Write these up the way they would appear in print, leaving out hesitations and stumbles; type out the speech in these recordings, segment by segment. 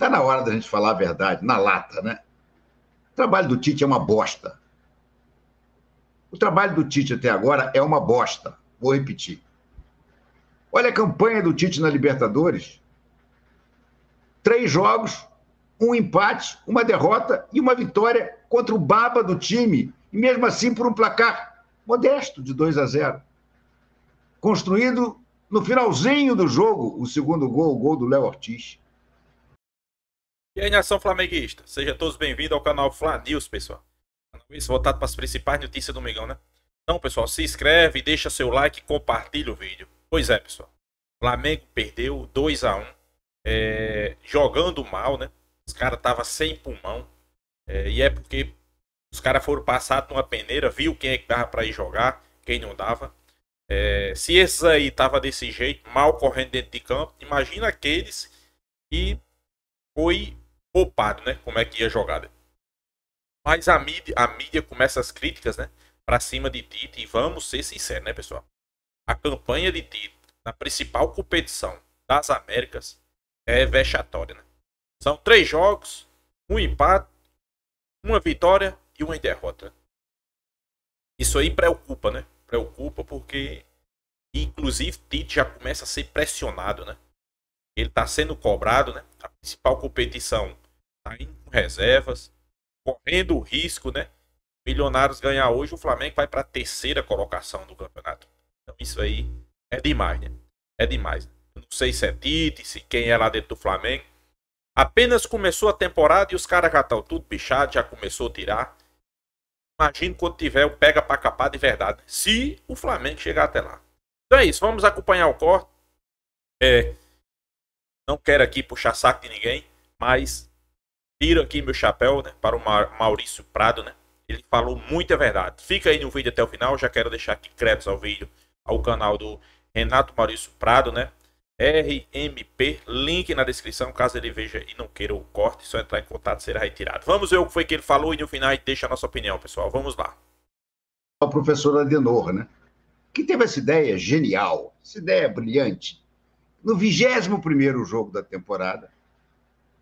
Está na hora da gente falar a verdade, na lata, né? O trabalho do Tite é uma bosta. O trabalho do Tite até agora é uma bosta. Vou repetir. Olha a campanha do Tite na Libertadores. 3 jogos, um empate, uma derrota e uma vitória contra o baba do time. E mesmo assim por um placar modesto de 2-0. Construído no finalzinho do jogo, o segundo gol, o gol do Léo Ortiz. E aí, nação flamenguista, sejam todos bem-vindos ao canal Fla News, pessoal. Isso voltado para as principais notícias do Mengão, né? Então, pessoal, se inscreve, deixa seu like e compartilha o vídeo. Pois é, pessoal. O Flamengo perdeu 2-1, jogando mal, né? Os caras estavam sem pulmão. E é porque os caras foram passados numa peneira, viu quem é que dava para ir jogar, quem não dava. Se esses aí estavam desse jeito, mal correndo dentro de campo, imagina aqueles que foi poupado, né? Como é que ia jogar. Mas a mídia começa as críticas, né? Pra cima de Tite. E vamos ser sinceros, né, pessoal? A campanha de Tite na principal competição das Américas é vexatória, né? São 3 jogos, um empate, uma vitória e uma derrota. Isso aí preocupa, né? Preocupa porque, inclusive, Tite já começa a ser pressionado, né? Ele tá sendo cobrado, né? A principal competição tá indo com reservas, correndo o risco, né? Milionários ganhar hoje, o Flamengo vai para a 3ª colocação do campeonato. Então isso aí é demais, né? É demais. Não sei se é Tite, se quem é lá dentro do Flamengo. Apenas começou a temporada e os caras já estão tudo bichados, já começou a tirar. Imagina quando tiver o pega para capar de verdade, né? Se o Flamengo chegar até lá. Então é isso, vamos acompanhar o corte. Não quero aqui puxar saco de ninguém, mas tiro aqui meu chapéu, né, para o Maurício Prado, né? Ele falou muita verdade. Fica aí no vídeo até o final. Já quero deixar aqui créditos ao vídeo, ao canal do Renato Maurício Prado, né? RMP, link na descrição, caso ele veja e não queira o corte, só entrar em contato será retirado. Vamos ver o que foi que ele falou e no final deixa a nossa opinião, pessoal. Vamos lá. O professor Adenor, né? Que teve essa ideia genial, essa ideia brilhante. No 21º jogo da temporada,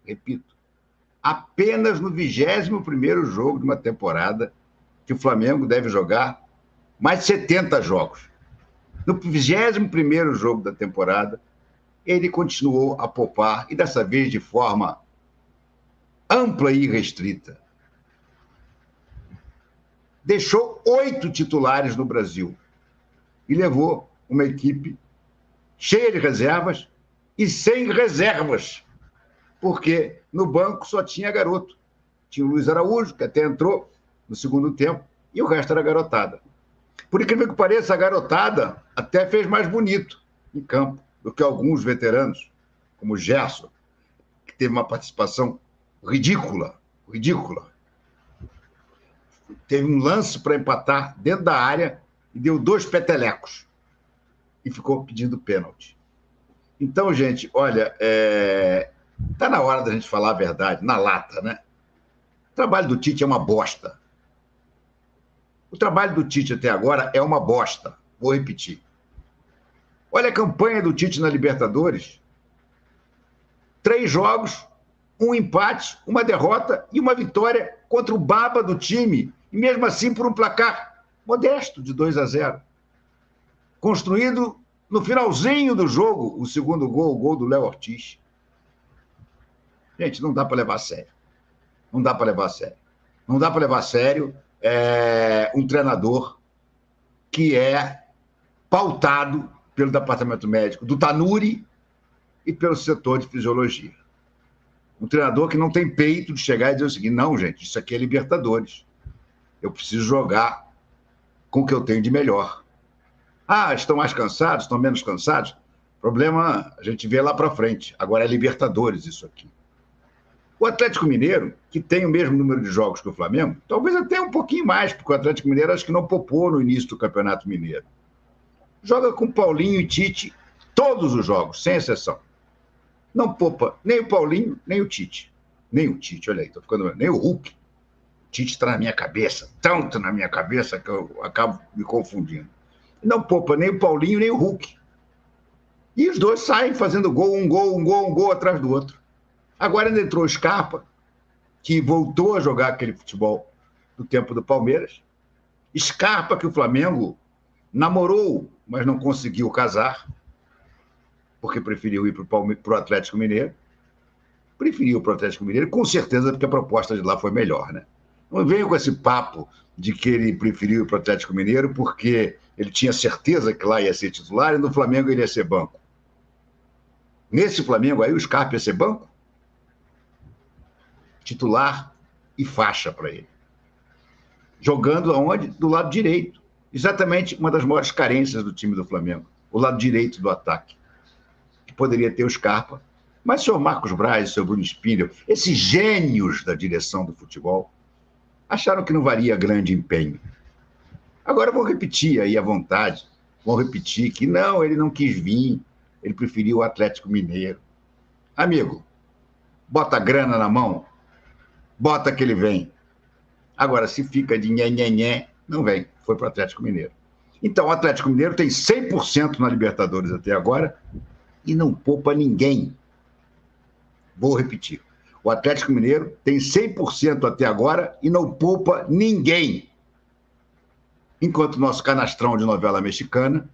repito, apenas no 21º jogo de uma temporada que o Flamengo deve jogar mais de 70 jogos. No 21º jogo da temporada, ele continuou a poupar, e dessa vez de forma ampla e restrita. Deixou 8 titulares no Brasil e levou uma equipe cheia de reservas e sem reservas, porque no banco só tinha garoto. Tinha o Luiz Araújo, que até entrou no segundo tempo, e o resto era garotada. Por incrível que pareça, a garotada até fez mais bonito em campo do que alguns veteranos, como o Gerson, que teve uma participação ridícula. Teve um lance para empatar dentro da área e deu 2 petelecos. E ficou pedindo pênalti. Então, gente, olha, está na hora da gente falar a verdade, na lata, né? O trabalho do Tite é uma bosta. O trabalho do Tite até agora é uma bosta. Vou repetir. Olha a campanha do Tite na Libertadores. 3 jogos, um empate, uma derrota e uma vitória contra o baba do time. E mesmo assim por um placar modesto de 2-0. Construído no finalzinho do jogo, o segundo gol, o gol do Léo Ortiz. Gente, não dá para levar a sério. Não dá para levar a sério. Não dá para levar a sério um treinador que é pautado pelo departamento médico do Tanuri e pelo setor de fisiologia. Um treinador que não tem peito de chegar e dizer o seguinte: não, gente, isso aqui é Libertadores. Eu preciso jogar com o que eu tenho de melhor. Ah, estão mais cansados, estão menos cansados? Problema a gente vê lá para frente. Agora é Libertadores isso aqui. O Atlético Mineiro, que tem o mesmo número de jogos que o Flamengo, talvez até um pouquinho mais, porque o Atlético Mineiro acho que não poupou no início do Campeonato Mineiro. Joga com Paulinho e Tite todos os jogos, sem exceção. Não poupa nem o Paulinho, nem o Tite. Nem o Tite, olha aí, tô ficando... nem o Hulk. O Tite está na minha cabeça, tanto na minha cabeça que eu acabo me confundindo. Não poupa nem o Paulinho, nem o Hulk. E os dois saem fazendo gol, um gol atrás do outro. Agora ainda entrou o Scarpa, que voltou a jogar aquele futebol do tempo do Palmeiras. Scarpa, que o Flamengo namorou, mas não conseguiu casar, porque preferiu ir para o Atlético Mineiro. Preferiu para o Atlético Mineiro, com certeza, porque a proposta de lá foi melhor, né? Não venho com esse papo de que ele preferiu ir para o Atlético Mineiro porque ele tinha certeza que lá ia ser titular e no Flamengo ele ia ser banco. Nesse Flamengo aí, o Scarpa ia ser banco? Titular e faixa para ele. Jogando aonde? Do lado direito. Exatamente uma das maiores carências do time do Flamengo. O lado direito do ataque. Que poderia ter o Scarpa. Mas o senhor Marcos Braz, o senhor Bruno Spindel, esses gênios da direção do futebol, acharam que não valia grande empenho. Agora vou repetir aí à vontade. Vão repetir que não, ele não quis vir. Ele preferiu o Atlético Mineiro. Amigo, bota a grana na mão, bota que ele vem. Agora, se fica de nhe, não vem. Foi para o Atlético Mineiro. Então, o Atlético Mineiro tem 100% na Libertadores até agora e não poupa ninguém. Vou repetir. O Atlético Mineiro tem 100% até agora e não poupa ninguém. Enquanto o nosso canastrão de novela mexicana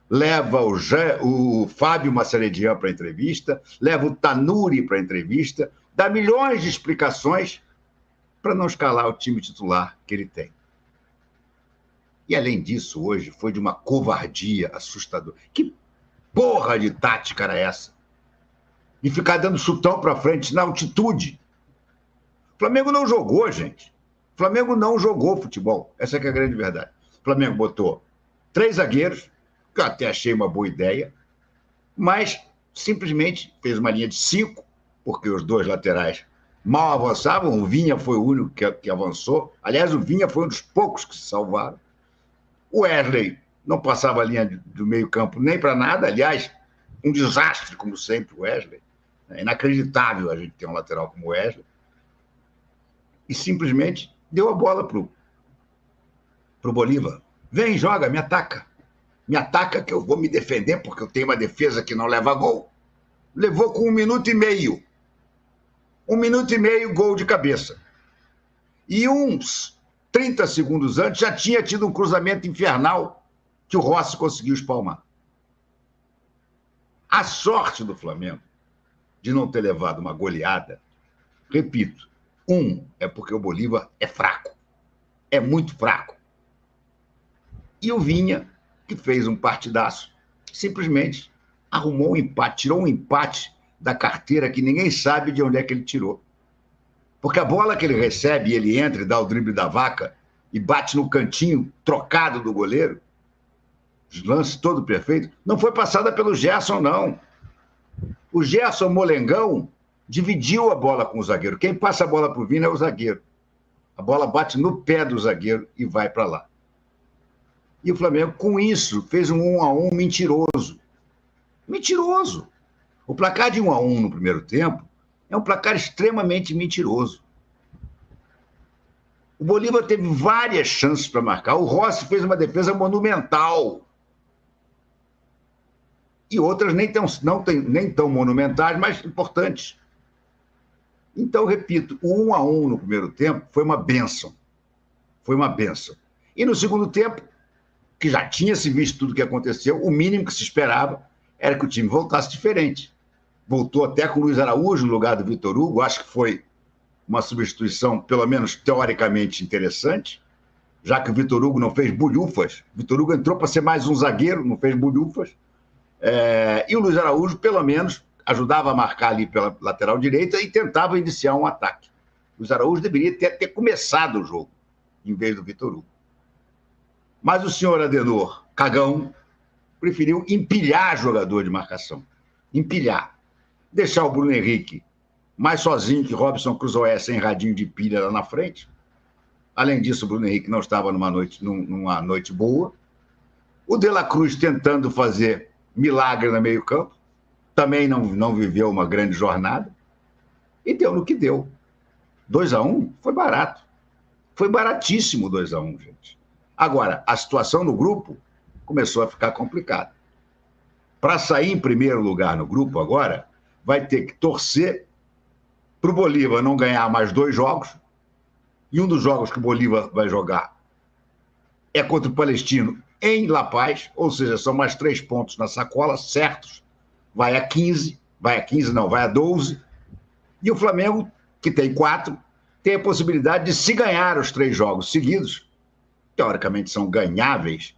leva o Fábio Massaredia para a entrevista, leva o Tanuri para a entrevista, dá milhões de explicações para não escalar o time titular que ele tem. E, além disso, hoje foi de uma covardia assustadora. Que porra de tática era essa? E ficar dando chutão para frente na altitude. O Flamengo não jogou, gente. O Flamengo não jogou futebol. Essa que é a grande verdade. O Flamengo botou 3 zagueiros, que eu até achei uma boa ideia, mas simplesmente fez uma linha de 5, porque os 2 laterais mal avançavam. O Vinha foi o único que avançou. Aliás, o Vinha foi um dos poucos que se salvaram. O Wesley não passava a linha do meio-campo nem para nada. Aliás, um desastre, como sempre, o Wesley. É inacreditável a gente ter um lateral como o Wesley. E simplesmente deu a bola para o Bolívar. Vem, joga, me ataca. Me ataca que eu vou me defender, porque eu tenho uma defesa que não leva gol. Levou com 1 minuto e meio. 1 minuto e meio, gol de cabeça. E uns 30 segundos antes já tinha tido um cruzamento infernal que o Rossi conseguiu espalmar. A sorte do Flamengo de não ter levado uma goleada, repito, é porque o Bolívar é fraco. É muito fraco. E o Vinha, que fez um partidaço, simplesmente arrumou um empate, tirou um empate da carteira que ninguém sabe de onde é que ele tirou. Porque a bola que ele recebe, ele entra e dá o drible da vaca e bate no cantinho trocado do goleiro, lance todo perfeito, não foi passada pelo Gerson, não. O Gerson Molengão dividiu a bola com o zagueiro. Quem passa a bola para o Vina é o zagueiro. A bola bate no pé do zagueiro e vai para lá. E o Flamengo, com isso, fez um 1-1 mentiroso. Mentiroso. O placar de 1-1 no primeiro tempo é um placar extremamente mentiroso. O Bolívar teve várias chances para marcar. O Rossi fez uma defesa monumental. E outras nem tão monumentais, mas importantes. Então, repito, o 1-1 no primeiro tempo foi uma bênção. Foi uma bênção. E no segundo tempo, que já tinha se visto tudo o que aconteceu, o mínimo que se esperava era que o time voltasse diferente. Voltou até com o Luiz Araújo no lugar do Vitor Hugo. Acho que foi uma substituição, pelo menos teoricamente, interessante, já que o Vitor Hugo não fez bulhufas. O Vitor Hugo entrou para ser mais um zagueiro, não fez bulhufas. E o Luiz Araújo, pelo menos, ajudava a marcar ali pela lateral direita e tentava iniciar um ataque. O Luiz Araújo deveria ter começado o jogo, em vez do Vitor Hugo. Mas o senhor Adenor, cagão, preferiu empilhar jogador de marcação. Empilhar. Deixar o Bruno Henrique mais sozinho que Robson Crusoe, sem radinho de pilha lá na frente. Além disso, o Bruno Henrique não estava numa noite boa. O De La Cruz tentando fazer milagre no meio-campo. Também não viveu uma grande jornada. E deu no que deu. 2-1 foi barato. Foi baratíssimo 2-1, gente. Agora, a situação no grupo começou a ficar complicada. Para sair em primeiro lugar no grupo agora, vai ter que torcer para o Bolívar não ganhar mais 2 jogos, e um dos jogos que o Bolívar vai jogar é contra o Palestino em La Paz, ou seja, são mais 3 pontos na sacola, certos, vai a 15, vai a 12, e o Flamengo, que tem 4, tem a possibilidade de, se ganhar os 3 jogos seguidos, teoricamente são ganháveis,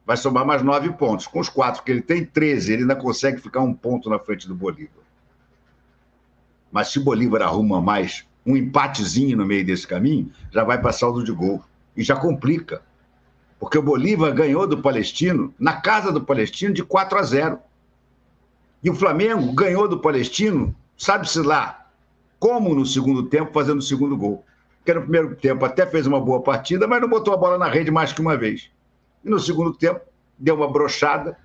vai somar mais 9 pontos. Com os 4 que ele tem, 13, ele ainda consegue ficar 1 ponto na frente do Bolívar. Mas se o Bolívar arruma mais um empatezinho no meio desse caminho, já vai para saldo de gol. E já complica. Porque o Bolívar ganhou do Palestino, na casa do Palestino, de 4-0. E o Flamengo ganhou do Palestino, sabe-se lá, como no segundo tempo, fazendo o segundo gol. Porque no primeiro tempo até fez uma boa partida, mas não botou a bola na rede mais que uma vez. E no segundo tempo, deu uma brochada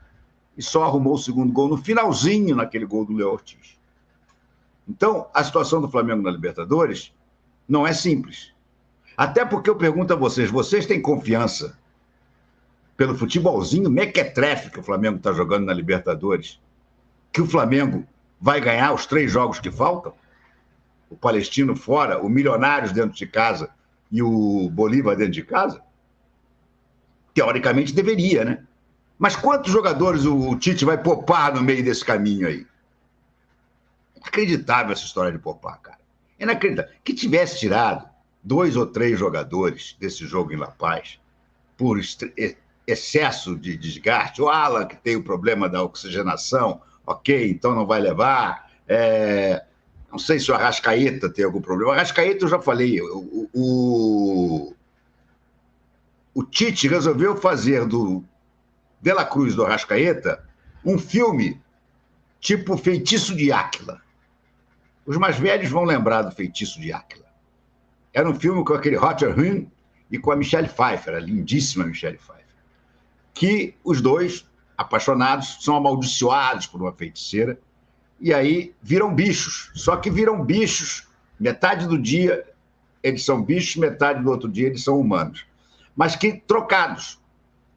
e só arrumou o segundo gol no finalzinho, naquele gol do Léo Ortiz. Então, a situação do Flamengo na Libertadores não é simples. Até porque eu pergunto a vocês têm confiança pelo futebolzinho mequetrefe que o Flamengo está jogando na Libertadores, que o Flamengo vai ganhar os 3 jogos que faltam? O Palestino fora, o Milionários dentro de casa e o Bolívar dentro de casa? Teoricamente deveria, né? Mas quantos jogadores o Tite vai poupar no meio desse caminho aí? Inacreditável essa história de poupar, cara. Inacreditável. Que tivesse tirado 2 ou 3 jogadores desse jogo em La Paz por excesso de desgaste. O Alan, que tem o problema da oxigenação, ok, então não vai levar. Não sei se o Arrascaeta tem algum problema. O Arrascaeta, eu já falei, o Tite resolveu fazer do De La Cruz do Arrascaeta um filme tipo Feitiço de Áquila. Os mais velhos vão lembrar do Feitiço de Áquila. Era um filme com aquele Roger Huhn e com a Michelle Pfeiffer, a lindíssima Michelle Pfeiffer, que os dois, apaixonados, são amaldiçoados por uma feiticeira e aí viram bichos. Só que viram bichos, metade do dia eles são bichos, metade do outro dia eles são humanos. Mas que trocados.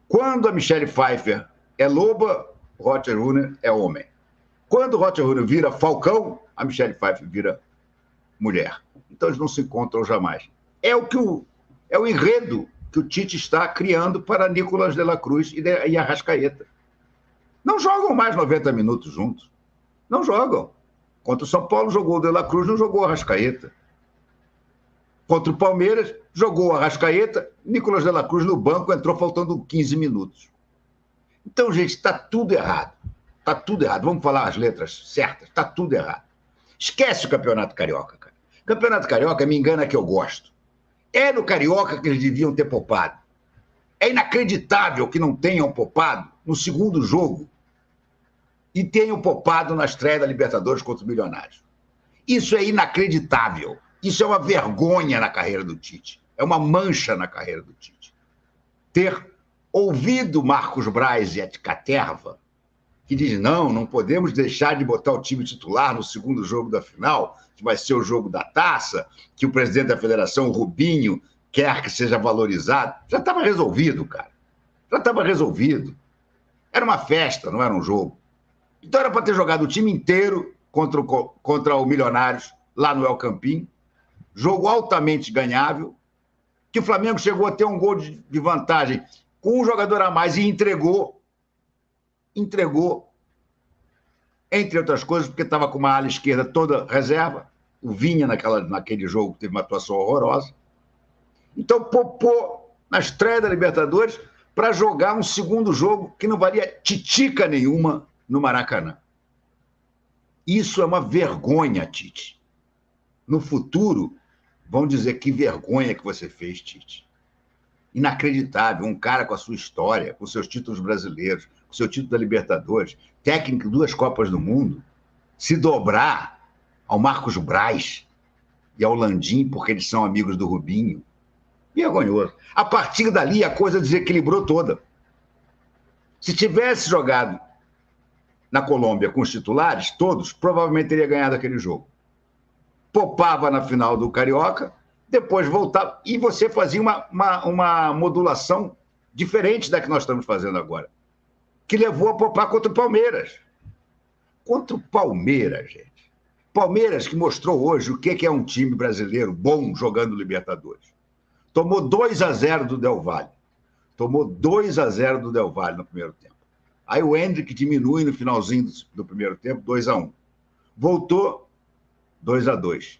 Quando a Michelle Pfeiffer é loba, o Roger Huhn é homem. Quando o Roger Huhn vira falcão, a Michelle Pfeiffer vira mulher. Então eles não se encontram jamais. É o enredo que o Tite está criando para Nicolás de la Cruz e Arrascaeta. Não jogam mais 90 minutos juntos. Não jogam. Contra o São Paulo jogou o de la Cruz, não jogou o Arrascaeta. Contra o Palmeiras, jogou o Arrascaeta, Nicolás de la Cruz no banco, entrou faltando 15 minutos. Então, gente, está tudo errado. Está tudo errado. Vamos falar as letras certas. Está tudo errado. Esquece o Campeonato Carioca, cara. Campeonato Carioca me engana que eu gosto. É no Carioca que eles deviam ter poupado. É inacreditável que não tenham poupado no segundo jogo e tenham poupado na estreia da Libertadores contra os Milionários. Isso é inacreditável. Isso é uma vergonha na carreira do Tite. É uma mancha na carreira do Tite. Ter ouvido Marcos Braz e a Caterva, que diz, não podemos deixar de botar o time titular no segundo jogo da final, que vai ser o jogo da taça, que o presidente da federação, o Rubinho, quer que seja valorizado. Já estava resolvido, cara. Já estava resolvido. Era uma festa, não era um jogo. Então era para ter jogado o time inteiro contra o Milionários, lá no El Campín. Jogo altamente ganhável, que o Flamengo chegou a ter um gol de vantagem com um jogador a mais e entregou, entre outras coisas, porque estava com uma ala esquerda toda reserva, o Vinha naquele jogo teve uma atuação horrorosa. Então poupou na estreia da Libertadores para jogar um segundo jogo que não valia titica nenhuma no Maracanã. Isso é uma vergonha, Tite. No futuro, vão dizer que vergonha que você fez, Tite. Inacreditável, um cara com a sua história, com seus títulos brasileiros, com seu título da Libertadores, técnico de 2 Copas do Mundo, se dobrar ao Marcos Braz e ao Landim, porque eles são amigos do Rubinho. Vergonhoso. A partir dali, a coisa desequilibrou toda. Se tivesse jogado na Colômbia com os titulares, todos, provavelmente teria ganhado aquele jogo. Poupava na final do Carioca, depois voltava, e você fazia uma modulação diferente da que nós estamos fazendo agora, que levou a poupar contra o Palmeiras. Contra o Palmeiras, gente. Palmeiras, que mostrou hoje o que é um time brasileiro bom jogando Libertadores. Tomou 2-0 do Del Valle. Tomou 2-0 do Del Valle no primeiro tempo. Aí o Hendrick diminui no finalzinho do primeiro tempo, 2-1. Voltou, 2-2.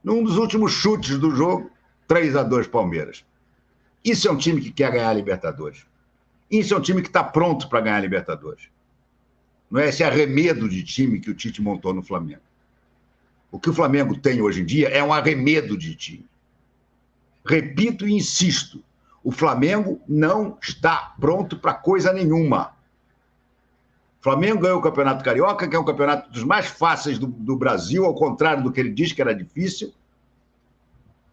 Num dos últimos chutes do jogo, 3-2 Palmeiras. Isso é um time que quer ganhar a Libertadores. Isso é um time que está pronto para ganhar a Libertadores. Não é esse arremedo de time que o Tite montou no Flamengo. O que o Flamengo tem hoje em dia é um arremedo de time. Repito e insisto, o Flamengo não está pronto para coisa nenhuma. O Flamengo ganhou o Campeonato Carioca, que é um campeonato dos mais fáceis do Brasil, ao contrário do que ele diz que era difícil.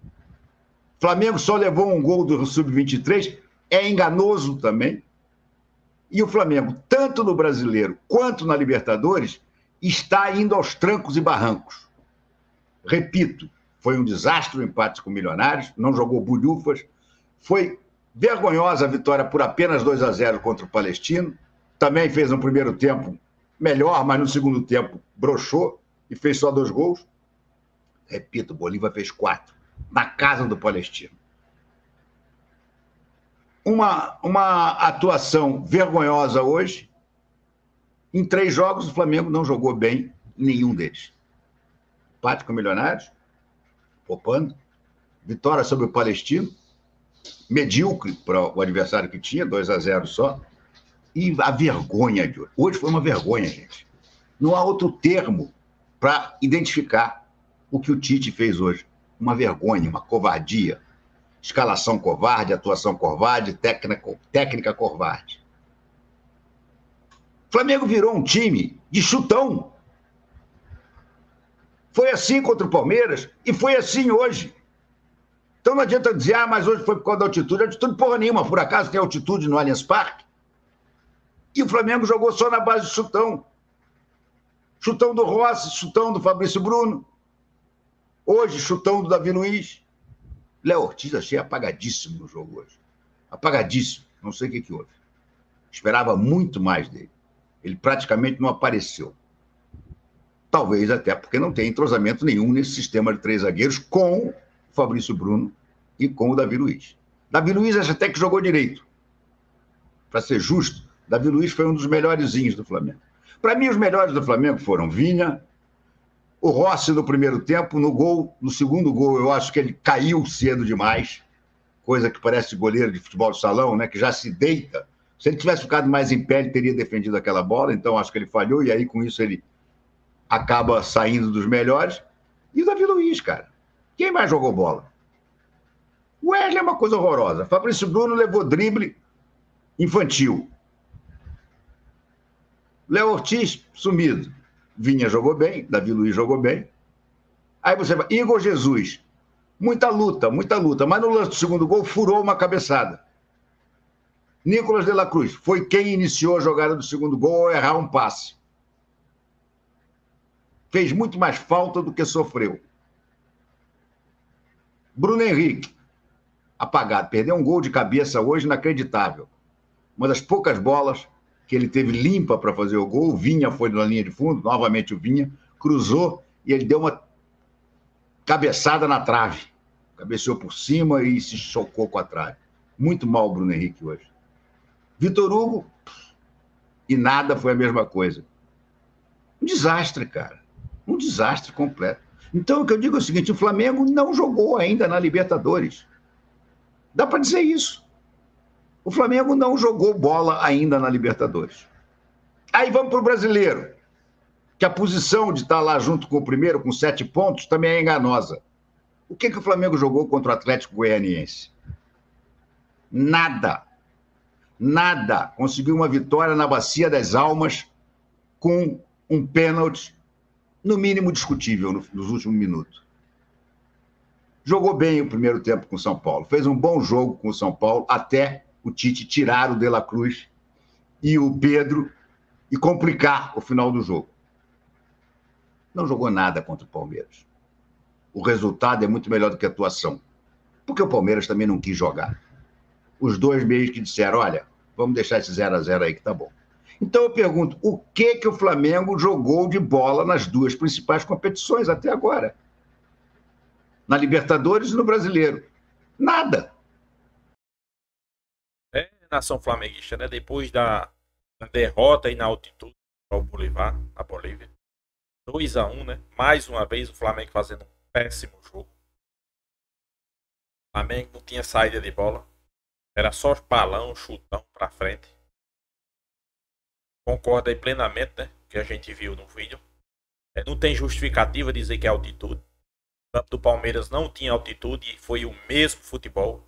O Flamengo só levou um gol do Sub-23, é enganoso também. E o Flamengo, tanto no Brasileiro quanto na Libertadores, está indo aos trancos e barrancos. Repito, foi um desastre o empate com o Milionários, não jogou bulhufas, foi vergonhosa a vitória por apenas 2-0 contra o Palestino, também fez um primeiro tempo melhor, mas no segundo tempo broxou e fez só 2 gols. Repito, o Bolívar fez 4, na casa do Palestino. Uma atuação vergonhosa hoje. Em 3 jogos, o Flamengo não jogou bem nenhum deles. Empate com o Milionários, poupando. Vitória sobre o Palestino, medíocre para o adversário que tinha, 2-0 só. E a vergonha de hoje. Hoje foi uma vergonha, gente. Não há outro termo para identificar o que o Tite fez hoje. Uma vergonha, uma covardia. Escalação covarde, atuação covarde, técnica covarde. O Flamengo virou um time de chutão. Foi assim contra o Palmeiras e foi assim hoje. Então não adianta dizer, mas hoje foi por causa da altitude. Altitude porra nenhuma, por acaso tem altitude no Allianz Parque. E o Flamengo jogou só na base de chutão. Chutão do Rossi, chutão do Fabrício Bruno. Hoje, chutão do Davi Luiz. Léo Ortiz achei apagadíssimo no jogo hoje. Apagadíssimo. Não sei o que houve. Esperava muito mais dele. Ele praticamente não apareceu. Talvez até porque não tem entrosamento nenhum nesse sistema de 3 zagueiros com o Fabrício Bruno e com o Davi Luiz. Davi Luiz acho até que jogou direito. Para ser justo, Davi Luiz foi um dos melhorzinhos do Flamengo. Para mim, os melhores do Flamengo foram Vinha, o Rossi no primeiro tempo, no segundo gol, eu acho que ele caiu cedo demais, coisa que parece goleiro de futebol de salão, né, que já se deita. Se ele tivesse ficado mais em pé, ele teria defendido aquela bola, então acho que ele falhou, e aí com isso ele acaba saindo dos melhores. E o Davi Luiz, cara. Quem mais jogou bola? O Wesley é uma coisa horrorosa. Fabrício Bruno levou drible infantil. Léo Ortiz, sumido. Vinha jogou bem, Davi Luiz jogou bem. Aí você vai, Igor Jesus, muita luta, mas no lance do segundo gol furou uma cabeçada. Nicolas de la Cruz foi quem iniciou a jogada do segundo gol ao errar um passe. Fez muito mais falta do que sofreu. Bruno Henrique, apagado, perdeu um gol de cabeça hoje inacreditável. Uma das poucas bolas que ele teve limpa para fazer o gol. O Vinha foi na linha de fundo, novamente o Vinha, cruzou e ele deu uma cabeçada na trave. Cabeceou por cima e se chocou com a trave. Muito mal o Bruno Henrique hoje. Vitor Hugo, e nada, foi a mesma coisa. Um desastre, cara. Um desastre completo. Então, o que eu digo é o seguinte, o Flamengo não jogou ainda na Libertadores. Dá para dizer isso. O Flamengo não jogou bola ainda na Libertadores. Aí vamos para o Brasileiro, que a posição de estar lá junto com o primeiro, com 7 pontos, também é enganosa. O que o Flamengo jogou contra o Atlético Goianiense? Nada. Nada. Conseguiu uma vitória na Bacia das Almas com um pênalti, no mínimo discutível, nos últimos minutos. Jogou bem o primeiro tempo com o São Paulo. Fez um bom jogo com o São Paulo, até o Tite tirar o De la Cruz e o Pedro e complicar o final do jogo. Não jogou nada contra o Palmeiras. O resultado é muito melhor do que a atuação. Porque o Palmeiras também não quis jogar. Os dois meios que disseram, olha, vamos deixar esse 0-0 aí que tá bom. Então eu pergunto, o que o Flamengo jogou de bola nas duas principais competições até agora? Na Libertadores e no Brasileiro. Nada. É nação flamenguista, né? Depois da derrota aí na altitude ao Bolívar, na Bolívia. 2-1, né? Mais uma vez o Flamengo fazendo um péssimo jogo. O Flamengo não tinha saída de bola. Era só balão, chutão pra frente. Concordo aí plenamente, né? Que a gente viu no vídeo. Não tem justificativa dizer que é altitude. O campo do Palmeiras não tinha altitude e foi o mesmo futebol.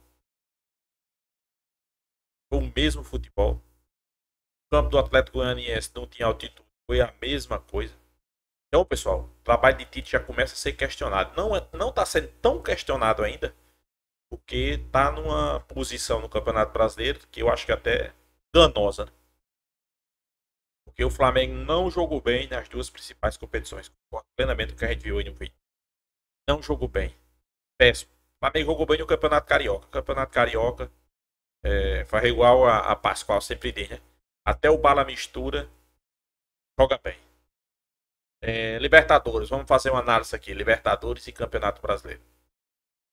Foi o mesmo futebol. O campo do Atlético Goianiense não tinha altitude. Foi a mesma coisa. Então, pessoal, o trabalho de Tite já começa a ser questionado. Não está sendo tão questionado ainda, porque está numa posição no Campeonato Brasileiro que eu acho que até danosa. Né? Porque o Flamengo não jogou bem nas duas principais competições. Concordo plenamente com o que a gente viu aí no vídeo. Não jogou bem. Péssimo. O Flamengo jogou bem no Campeonato Carioca. O Campeonato Carioca foi igual a Pascoal sempre diz, né? Até o Bala Mistura joga bem. Libertadores, vamos fazer uma análise aqui. Libertadores e Campeonato Brasileiro.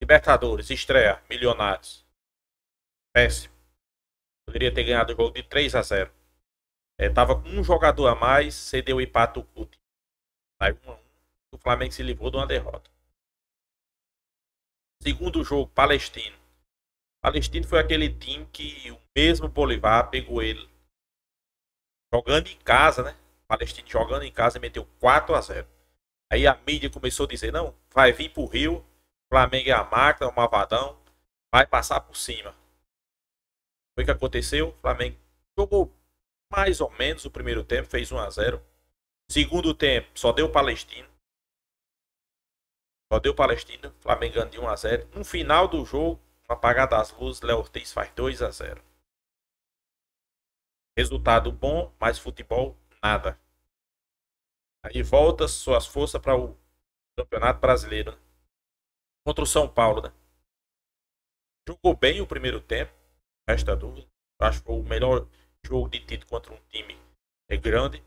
Libertadores, estreia, Milionários. Péssimo. Poderia ter ganhado o jogo de 3-0. Tava com um jogador a mais, cedeu o empate do CUT. Saiu 1-1. O Flamengo se livrou de uma derrota. Segundo jogo, Palestino. Palestino foi aquele time que o mesmo Bolívar pegou ele jogando em casa, né? Palestino jogando em casa e meteu 4-0. Aí a mídia começou a dizer, não, vai vir pro Rio, Flamengo é a máquina, o malvadão, vai passar por cima. Foi o que aconteceu, o Flamengo jogou mais ou menos o primeiro tempo, fez 1-0. Segundo tempo, só deu Palestino. Só deu Palestino, Flamengo ganhou de 1-0. No final do jogo, no apagar das luzes, Léo Ortiz faz 2-0. Resultado bom, mas futebol, nada. Aí volta suas forças para o Campeonato Brasileiro. Né? Contra o São Paulo, né? Jogou bem o primeiro tempo, resta dúvida. Acho que foi o melhor jogo de Tite contra um time grande.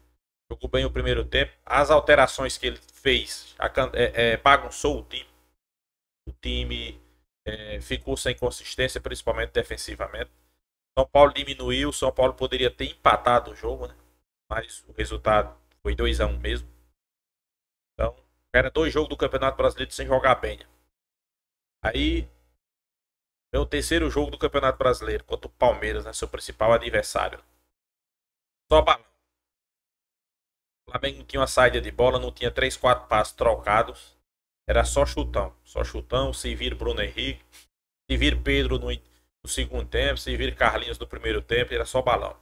Jogou bem o primeiro tempo. As alterações que ele fez bagunçou o time. O time ficou sem consistência, principalmente defensivamente. São Paulo diminuiu. São Paulo poderia ter empatado o jogo, né? Mas o resultado foi 2-1 mesmo. Então, era 2 jogos do Campeonato Brasileiro sem jogar bem. Né? Aí, é o terceiro jogo do Campeonato Brasileiro contra o Palmeiras, né? Seu principal adversário. Só balão. O Flamengo não tinha uma saída de bola, não tinha 3, 4 passos trocados. Era só chutão. Só chutão, se vir Bruno Henrique, se vir Pedro no segundo tempo, se vir Carlinhos no primeiro tempo, era só balão.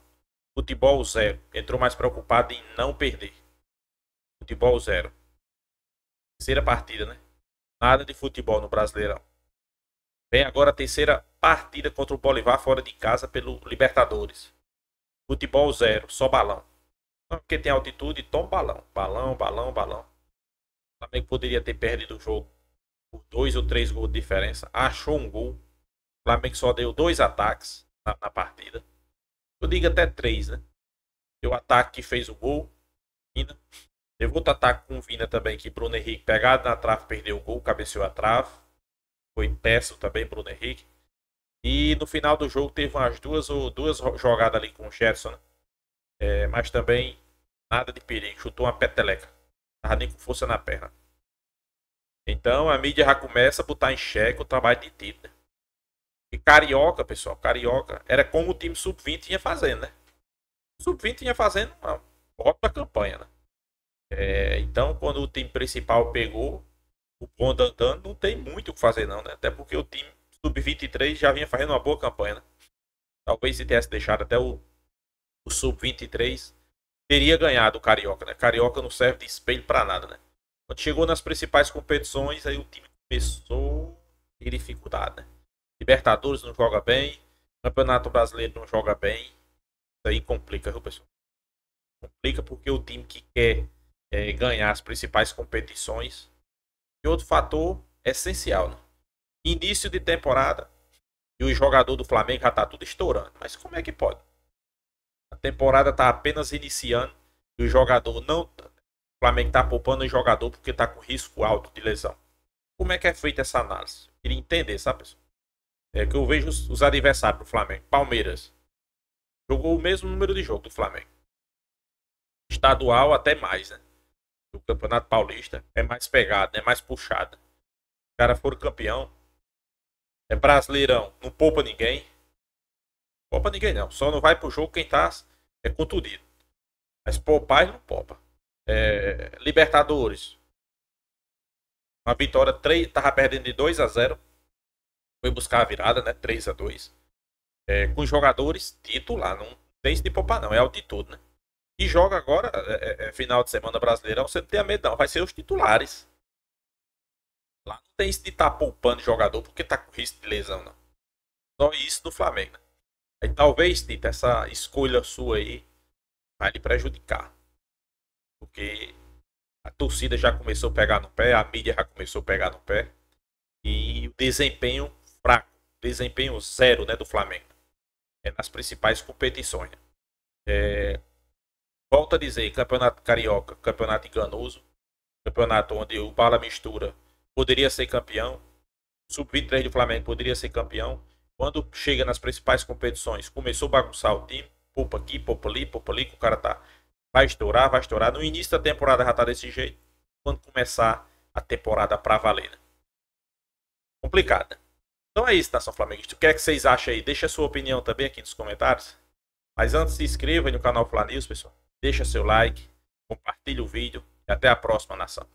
Futebol zero. Entrou mais preocupado em não perder. Futebol zero. Terceira partida, né? Nada de futebol no Brasileirão. Vem agora a terceira partida contra o Bolívar fora de casa pelo Libertadores. Futebol zero, só balão. Porque tem altitude, toma balão. Balão, balão, balão. O Flamengo poderia ter perdido o jogo por 2 ou 3 gols de diferença. Achou um gol. O Flamengo só deu 2 ataques na partida. Eu digo até 3, né? E o ataque que fez o gol. Vina. Teve outro ataque com o Vina também, que Bruno Henrique pegado na trave, perdeu o gol, cabeceou a trave. Foi péssimo também, Bruno Henrique. E no final do jogo teve umas duas jogadas ali com o Gerson, né? Mas também nada de perigo. Chutou uma peteleca. Tava nem com força na perna. Então a mídia já começa a botar em xeque o trabalho de Tite. Né? E Carioca, pessoal, Carioca era como o time Sub-20 vinha fazendo, né? O Sub-20 vinha fazendo uma ótima campanha, né? Então quando o time principal pegou o bonde andando, não tem muito o que fazer não, né? Até porque o time Sub-23 já vinha fazendo uma boa campanha, né? Talvez se tivesse deixado até o Sub-23 teria ganhado o Carioca, né? Carioca não serve de espelho para nada, né? Quando chegou nas principais competições, aí o time começou a ter dificuldade, né? Libertadores não joga bem, Campeonato Brasileiro não joga bem. Isso aí complica, viu, pessoal? Complica porque o time que quer ganhar as principais competições. E outro fator essencial, né? Início de temporada e o jogador do Flamengo já tá tudo estourando. Mas como é que pode? A temporada está apenas iniciando e o jogador não. O Flamengo está poupando o jogador porque está com risco alto de lesão. Como é que é feita essa análise? Eu queria entender, sabe, pessoal? É que eu vejo os adversários do Flamengo. Palmeiras jogou o mesmo número de jogo do Flamengo. Estadual até mais, né? O Campeonato Paulista é mais pegado, é mais puxado. Os caras foram campeão. É Brasileirão, não poupa ninguém. Poupa ninguém não. Só não vai pro jogo quem tá contundido. Mas poupar ele não poupa. Libertadores. Uma vitória, tava perdendo de 2-0. Foi buscar a virada, né? 3-2. Com jogadores titular. Não tem isso de poupar não, é altitude, né? E joga agora, final de semana Brasileirão, você não tem medo não, vai ser os titulares. Lá não tem isso de estar poupando jogador porque tá com risco de lesão, não. Só isso no Flamengo, né? Aí talvez, Tito, essa escolha sua aí vai lhe prejudicar. Porque a torcida já começou a pegar no pé, a mídia já começou a pegar no pé. E o desempenho fraco, desempenho zero, né, do Flamengo. Nas principais competições. Volto a dizer, campeonato carioca, campeonato enganoso. Campeonato onde o Bala Mistura poderia ser campeão. O Sub-23 do Flamengo poderia ser campeão. Quando chega nas principais competições, começou a bagunçar o time. Poupa aqui, poupa ali, que o cara tá. Vai estourar, vai estourar. No início da temporada já tá desse jeito. Quando começar a temporada pra valer, né? Complicada. Então é isso, nação flamenguista. O que é que vocês acham aí? Deixa a sua opinião também aqui nos comentários. Mas antes, se inscreva aí no canal Fla News, pessoal. Deixa seu like, compartilhe o vídeo e até a próxima, nação.